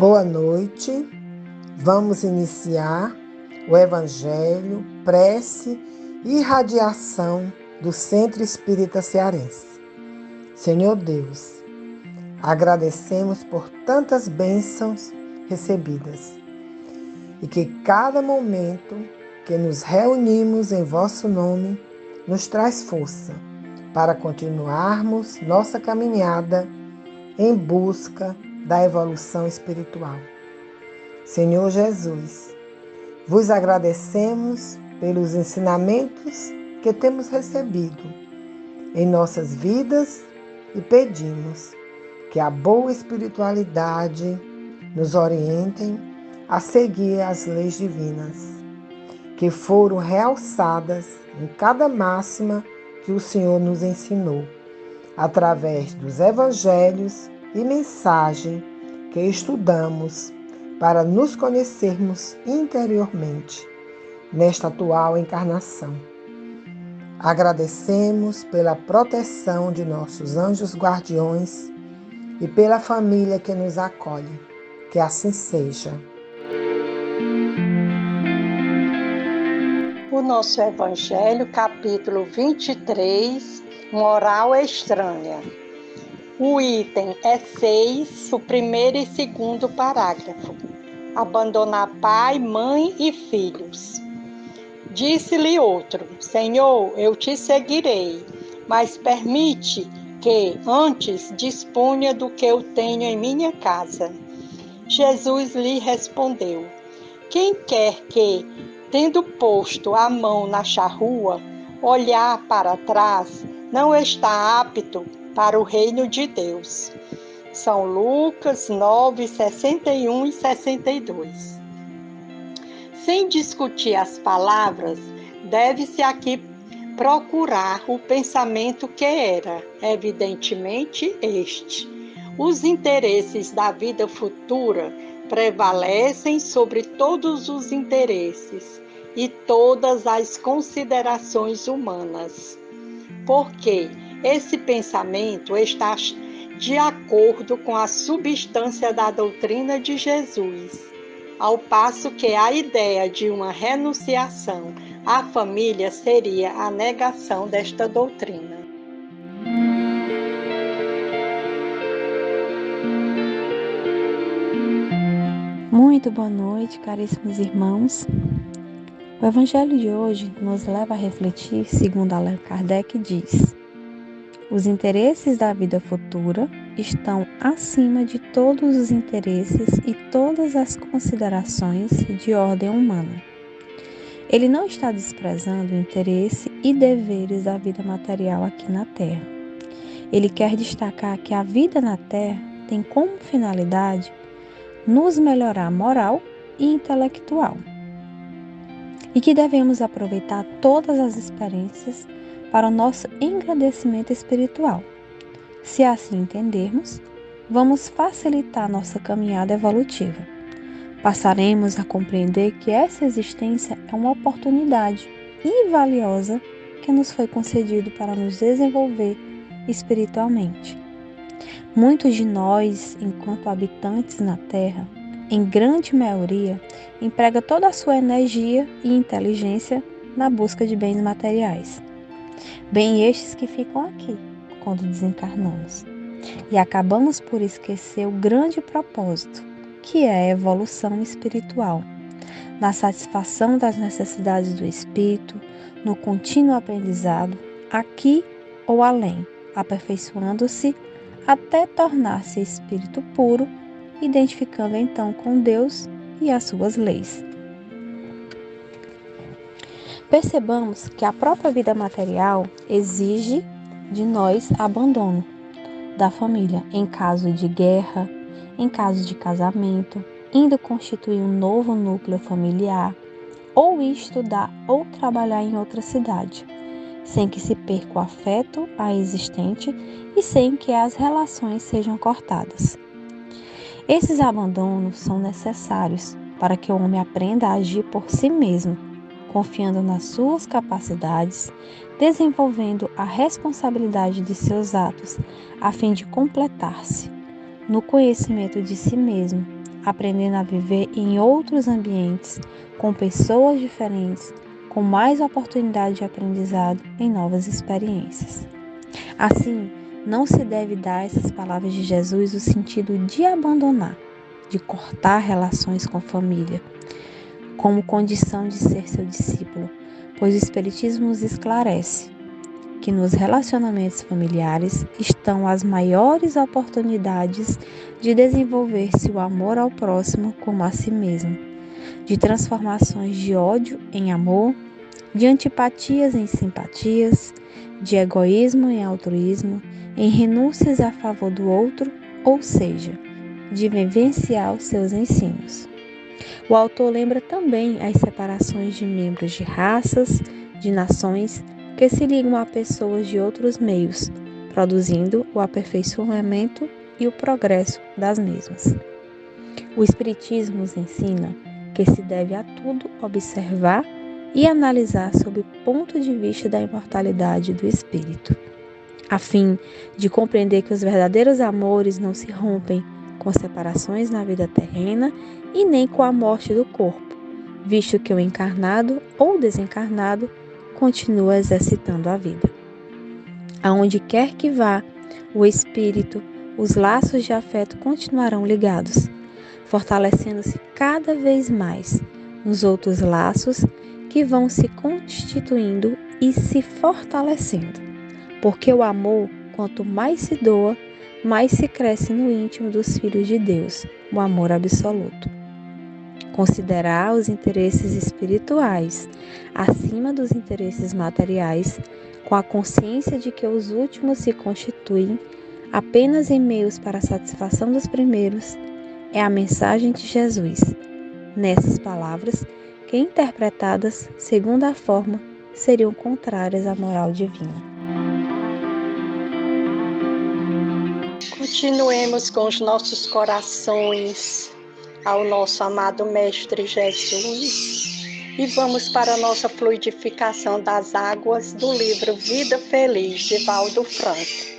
Boa noite. Vamos iniciar o Evangelho, prece e irradiação do Centro Espírita Cearense. Senhor Deus, agradecemos por tantas bênçãos recebidas e que cada momento que nos reunimos em vosso nome nos traz força para continuarmos nossa caminhada em busca da evolução espiritual. Senhor Jesus, vos agradecemos pelos ensinamentos que temos recebido em nossas vidas e pedimos que a boa espiritualidade nos orientem a seguir as leis divinas, que foram realçadas em cada máxima que o Senhor nos ensinou, através dos evangelhos e mensagem que estudamos para nos conhecermos interiormente nesta atual encarnação. Agradecemos pela proteção de nossos anjos guardiões e pela família que nos acolhe. Que assim seja. O nosso Evangelho, capítulo 23, Moral Estranha. O item é 6, o primeiro e segundo parágrafo. Abandonar pai, mãe e filhos. Disse-lhe outro: Senhor, eu te seguirei, mas permite que antes disponha do que eu tenho em minha casa. Jesus lhe respondeu: Quem quer que, tendo posto a mão na charrua, olhar para trás, não está apto para o reino de Deus. São Lucas 9, 61 e 62. Sem discutir as palavras, deve-se aqui procurar o pensamento que era, evidentemente, este. Os interesses da vida futura prevalecem sobre todos os interesses e todas as considerações humanas. Porque esse pensamento está de acordo com a substância da doutrina de Jesus, ao passo que a ideia de uma renunciação à família seria a negação desta doutrina. Muito boa noite, caríssimos irmãos. O Evangelho de hoje nos leva a refletir, segundo Allan Kardec diz: os interesses da vida futura estão acima de todos os interesses e todas as considerações de ordem humana. Ele não está desprezando o interesse e deveres da vida material aqui na Terra. Ele quer destacar que a vida na Terra tem como finalidade nos melhorar moral e intelectual, e que devemos aproveitar todas as experiências para o nosso engrandecimento espiritual. Se assim entendermos, vamos facilitar nossa caminhada evolutiva. Passaremos a compreender que essa existência é uma oportunidade e valiosa que nos foi concedido para nos desenvolver espiritualmente. Muitos de nós, enquanto habitantes na Terra, em grande maioria, emprega toda a sua energia e inteligência na busca de bens materiais. Bem estes que ficam aqui, quando desencarnamos. E acabamos por esquecer o grande propósito, que é a evolução espiritual, na satisfação das necessidades do espírito, no contínuo aprendizado, aqui ou além, aperfeiçoando-se até tornar-se espírito puro, identificando então com Deus e as suas leis. Percebamos que a própria vida material exige de nós abandono da família em caso de guerra, em caso de casamento, indo constituir um novo núcleo familiar, ou estudar ou trabalhar em outra cidade, sem que se perca o afeto existente e sem que as relações sejam cortadas. Esses abandonos são necessários para que o homem aprenda a agir por si mesmo, confiando nas suas capacidades, desenvolvendo a responsabilidade de seus atos, a fim de completar-se no conhecimento de si mesmo aprendendo a viver em outros ambientes, com pessoas diferentes, com mais oportunidade de aprendizado em novas experiências. Assim, não se deve dar a essas palavras de Jesus o sentido de abandonar, de cortar relações com a família, como condição de ser seu discípulo, pois o Espiritismo nos esclarece que nos relacionamentos familiares estão as maiores oportunidades de desenvolver-se o amor ao próximo como a si mesmo, de transformações de ódio em amor, de antipatias em simpatias, de egoísmo em altruísmo, em renúncias a favor do outro, ou seja, de vivenciar os seus ensinos. O autor lembra também as separações de membros de raças, de nações, que se ligam a pessoas de outros meios, produzindo o aperfeiçoamento e o progresso das mesmas. O Espiritismo nos ensina que se deve a tudo observar e analisar sob o ponto de vista da imortalidade do espírito, a fim de compreender que os verdadeiros amores não se rompem com separações na vida terrena e nem com a morte do corpo, visto que o encarnado ou desencarnado continua exercitando a vida. Aonde quer que vá o espírito, os laços de afeto continuarão ligados, fortalecendo-se cada vez mais nos outros laços que vão se constituindo e se fortalecendo. Porque o amor, quanto mais se doa, mais se cresce no íntimo dos filhos de Deus, o amor absoluto. Considerar os interesses espirituais acima dos interesses materiais, com a consciência de que os últimos se constituem apenas em meios para a satisfação dos primeiros, é a mensagem de Jesus. Nessas palavras, que interpretadas segundo a forma, seriam contrárias à moral divina. Continuemos com os nossos corações ao nosso amado Mestre Jesus e vamos para a nossa fluidificação das águas do livro Vida Feliz, de Valdo Franco.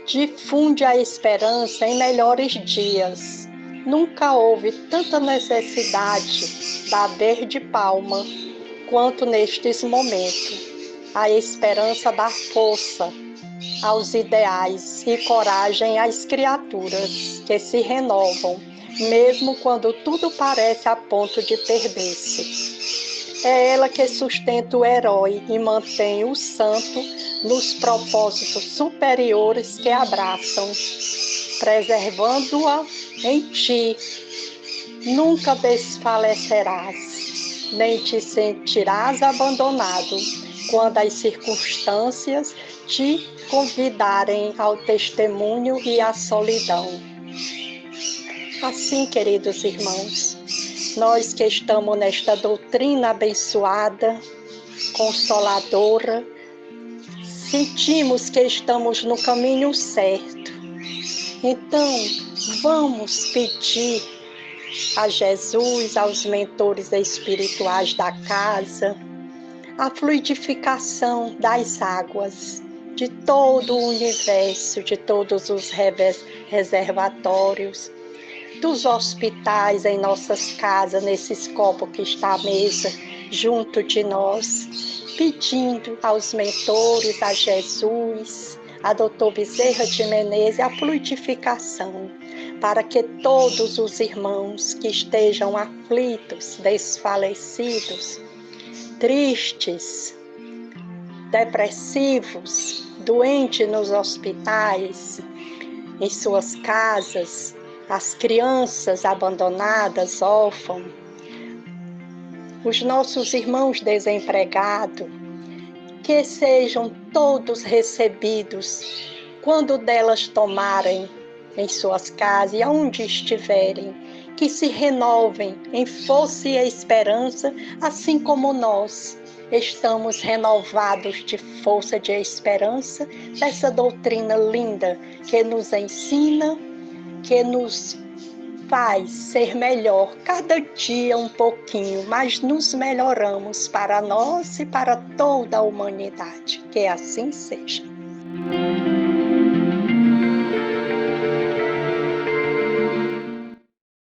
Difunde a esperança em melhores dias. Nunca houve tanta necessidade da verde palma quanto nestes momentos. A esperança dá força aos ideais e coragem às criaturas que se renovam, mesmo quando tudo parece a ponto de perder-se. É ela que sustenta o herói e mantém o santo nos propósitos superiores que abraçam, preservando-a em ti. Nunca desfalecerás, nem te sentirás abandonado quando as circunstâncias te convidarem ao testemunho e à solidão. Assim, queridos irmãos, nós que estamos nesta doutrina abençoada, consoladora, sentimos que estamos no caminho certo. Então, vamos pedir a Jesus, aos mentores espirituais da casa, a fluidificação das águas de todo o universo, de todos os reservatórios, dos hospitais em nossas casas, nesses copos que está à mesa junto de nós, pedindo aos mentores, a Jesus, a Dr. Bezerra de Menezes, a fluidificação, para que todos os irmãos que estejam aflitos, desfalecidos, tristes, depressivos, doentes nos hospitais, em suas casas, as crianças abandonadas, órfãos, os nossos irmãos desempregados, que sejam todos recebidos quando delas tomarem em suas casas e aonde estiverem, que se renovem em força e esperança, assim como nós estamos renovados de força, de esperança, dessa doutrina linda que nos ensina, que nos faz ser melhor cada dia um pouquinho, mas nos melhoramos para nós e para toda a humanidade. Que assim seja.